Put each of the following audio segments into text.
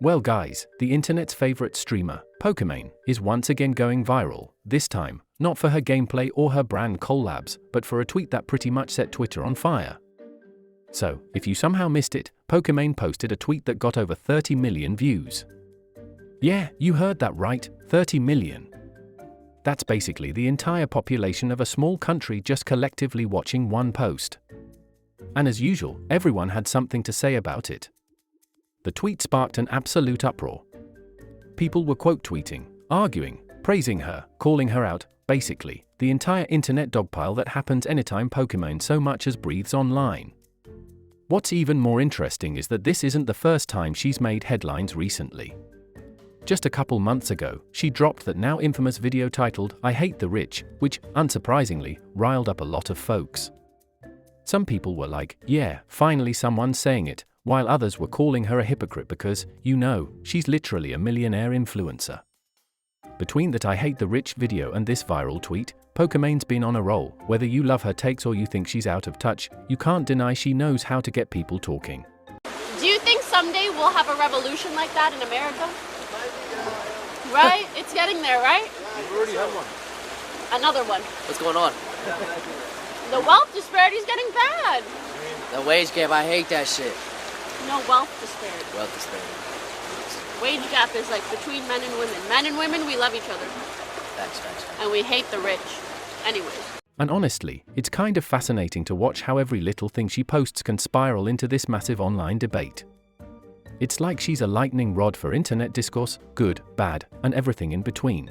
Well guys, the internet's favorite streamer, Pokimane, is once again going viral, this time, not for her gameplay or her brand collabs, but for a tweet that pretty much set Twitter on fire. So, if you somehow missed it, Pokimane posted a tweet that got over 30 million views. Yeah, you heard that right, 30 million. That's basically the entire population of a small country just collectively watching one post. And as usual, everyone had something to say about it. The tweet sparked an absolute uproar. People were quote tweeting, arguing, praising her, calling her out, basically, the entire internet dogpile that happens anytime Pokimane so much as breathes online. What's even more interesting is that this isn't the first time she's made headlines recently. Just a couple months ago, she dropped that now infamous video titled, "I Hate the Rich," which, unsurprisingly, riled up a lot of folks. Some people were like, yeah, finally someone's saying it, while others were calling her a hypocrite because, you know, she's literally a millionaire influencer. Between that "I Hate the Rich" video and this viral tweet, Pokimane's been on a roll. Whether you love her takes or you think she's out of touch, you can't deny she knows how to get people talking. Do you think someday we'll have a revolution like that in America? Right? It's getting there, right? We've already had one. Another one. What's going on? The wealth disparity is getting bad. The wage gap, I hate that shit. No, wealth disparity. Wealth disparity. Wage gap is like between men and women. Men and women, we love each other. Facts. And we hate the rich. Anyways. And honestly, it's kind of fascinating to watch how every little thing she posts can spiral into this massive online debate. It's like she's a lightning rod for internet discourse, good, bad, and everything in between.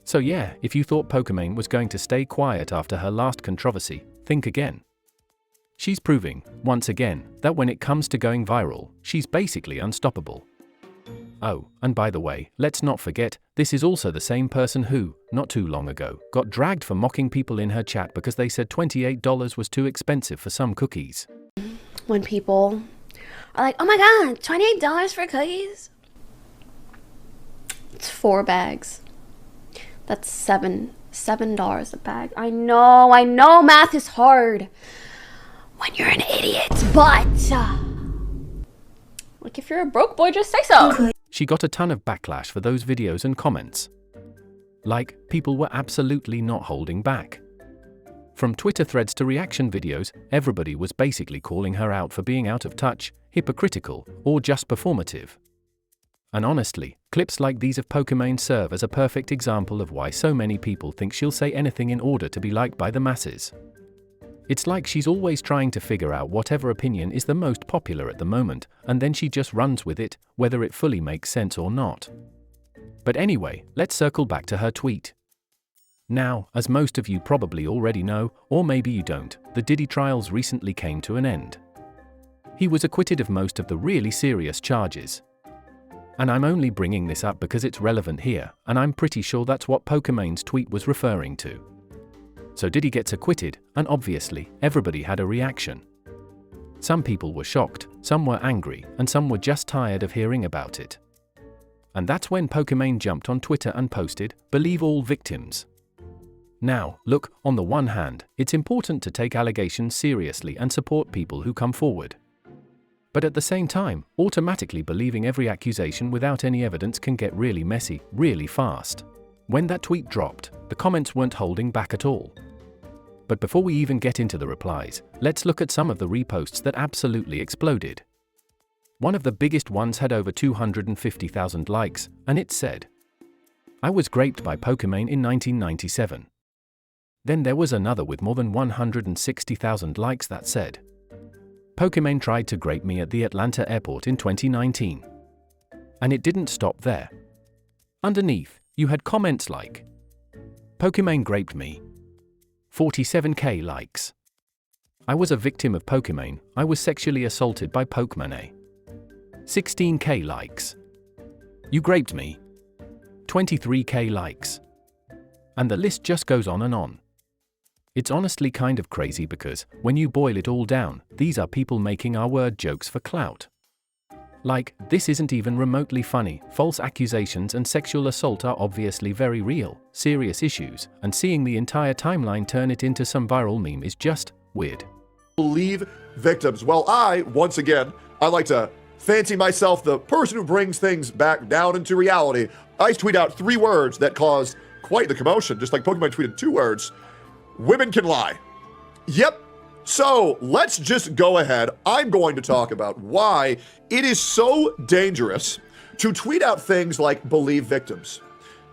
So yeah, if you thought Pokimane was going to stay quiet after her last controversy, think again. She's proving, once again, that when it comes to going viral, she's basically unstoppable. Oh, and by the way, let's not forget, this is also the same person who, not too long ago, got dragged for mocking people in her chat because they said $28 was too expensive for some cookies. When people are like, oh my god, $28 for cookies? It's 4 bags. That's $7 a bag. I know math is hard when you're an idiot, but like if you're a broke boy, just say so. She got a ton of backlash for those videos and comments. Like, people were absolutely not holding back. From Twitter threads to reaction videos, everybody was basically calling her out for being out of touch, hypocritical, or just performative. And honestly, clips like these of Pokimane serve as a perfect example of why so many people think she'll say anything in order to be liked by the masses. It's like she's always trying to figure out whatever opinion is the most popular at the moment, and then she just runs with it, whether it fully makes sense or not. But anyway, let's circle back to her tweet. Now, as most of you probably already know, or maybe you don't, the Diddy trials recently came to an end. He was acquitted of most of the really serious charges. And I'm only bringing this up because it's relevant here, and I'm pretty sure that's what Pokimane's tweet was referring to. So Diddy gets acquitted, and obviously, everybody had a reaction. Some people were shocked, some were angry, and some were just tired of hearing about it. And that's when Pokimane jumped on Twitter and posted, "Believe all victims." Now, look, on the one hand, it's important to take allegations seriously and support people who come forward. But at the same time, automatically believing every accusation without any evidence can get really messy, really fast. When that tweet dropped, the comments weren't holding back at all. But before we even get into the replies, let's look at some of the reposts that absolutely exploded. One of the biggest ones had over 250,000 likes, and it said, "I was graped by Pokimane in 1997. Then there was another with more than 160,000 likes that said, "Pokimane tried to grape me at the Atlanta airport in 2019. And it didn't stop there. Underneath, you had comments like, "Pokimane graped me. 47k likes. I was a victim of Pokimane, I was sexually assaulted by Pokimane. 16k likes. You graped me. 23k likes." And the list just goes on and on. It's honestly kind of crazy because, when you boil it all down, these are people making our word jokes for clout. Like, this isn't even remotely funny. False accusations and sexual assault are obviously very real, serious issues, and seeing the entire timeline turn it into some viral meme is just weird. Believe victims. Well, once again, I like to fancy myself the person who brings things back down into reality, I tweet out 3 words that caused quite the commotion, just like Pokimane tweeted 2 words. Women can lie. Yep. So let's just go ahead. I'm going to talk about why it is so dangerous to tweet out things like believe victims.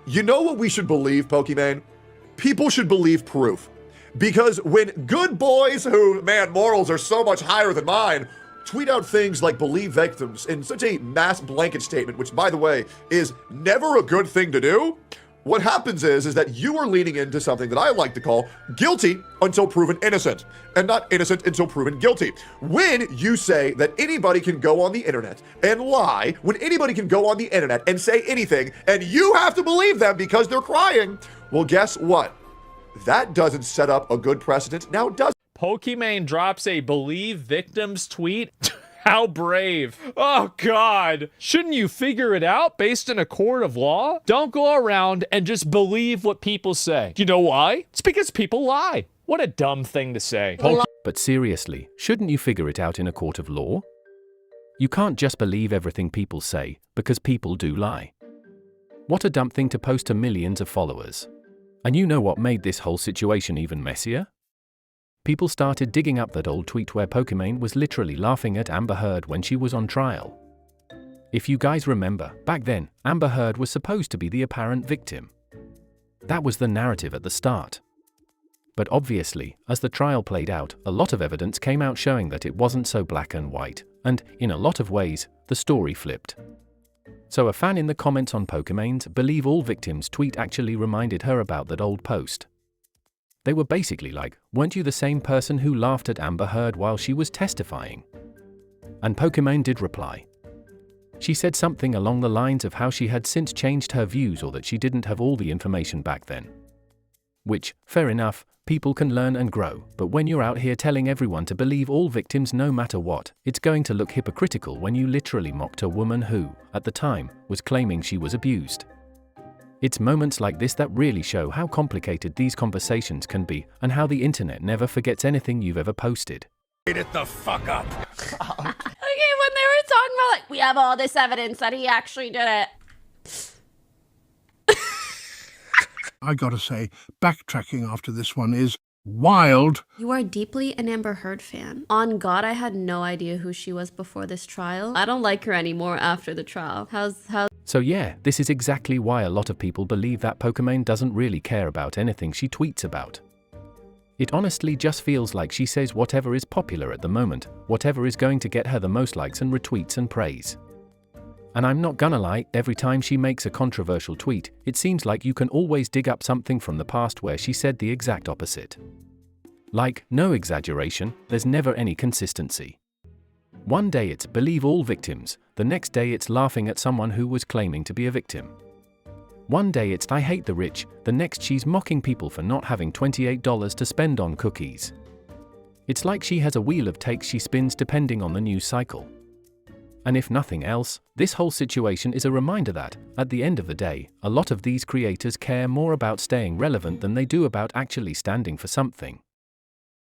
You know what we should believe, Pokimane? People should believe proof. Because when good boys who, man, morals are so much higher than mine, tweet out things like believe victims in such a mass blanket statement, which, by the way, is never a good thing to do, what happens is that you are leaning into something that I like to call guilty until proven innocent, and not innocent until proven guilty. When you say that anybody can go on the internet and lie, when anybody can go on the internet and say anything, and you have to believe them because they're crying, well, guess what? That doesn't set up a good precedent, now does it? Pokimane drops a believe victims tweet. How brave. Oh, God. Shouldn't you figure it out based in a court of law? Don't go around and just believe what people say. You know why? It's because people lie. What a dumb thing to say. But seriously, shouldn't you figure it out in a court of law? You can't just believe everything people say, because people do lie. What a dumb thing to post to millions of followers. And you know what made this whole situation even messier? People started digging up that old tweet where Pokimane was literally laughing at Amber Heard when she was on trial. If you guys remember, back then, Amber Heard was supposed to be the apparent victim. That was the narrative at the start. But obviously, as the trial played out, a lot of evidence came out showing that it wasn't so black and white, and, in a lot of ways, the story flipped. So a fan in the comments on Pokimane's Believe All Victims tweet actually reminded her about that old post. They were basically like, weren't you the same person who laughed at Amber Heard while she was testifying? And Pokimane did reply. She said something along the lines of how she had since changed her views or that she didn't have all the information back then. Which, fair enough, people can learn and grow, but when you're out here telling everyone to believe all victims no matter what, it's going to look hypocritical when you literally mocked a woman who, at the time, was claiming she was abused. It's moments like this that really show how complicated these conversations can be and how the internet never forgets anything you've ever posted. It the fuck up. Okay, when they were talking about, like, we have all this evidence that he actually did it. I gotta say, backtracking after this one is wild. You are deeply an Amber Heard fan. On God, I had no idea who she was before this trial. I don't like her anymore after the trial. So yeah, this is exactly why a lot of people believe that Pokimane doesn't really care about anything she tweets about. It honestly just feels like she says whatever is popular at the moment, whatever is going to get her the most likes and retweets and praise. And I'm not gonna lie, every time she makes a controversial tweet, it seems like you can always dig up something from the past where she said the exact opposite. Like, no exaggeration, there's never any consistency. One day it's believe all victims, the next day it's laughing at someone who was claiming to be a victim. One day it's I hate the rich, the next she's mocking people for not having $28 to spend on cookies. It's like she has a wheel of takes she spins depending on the news cycle. And if nothing else, this whole situation is a reminder that, at the end of the day, a lot of these creators care more about staying relevant than they do about actually standing for something.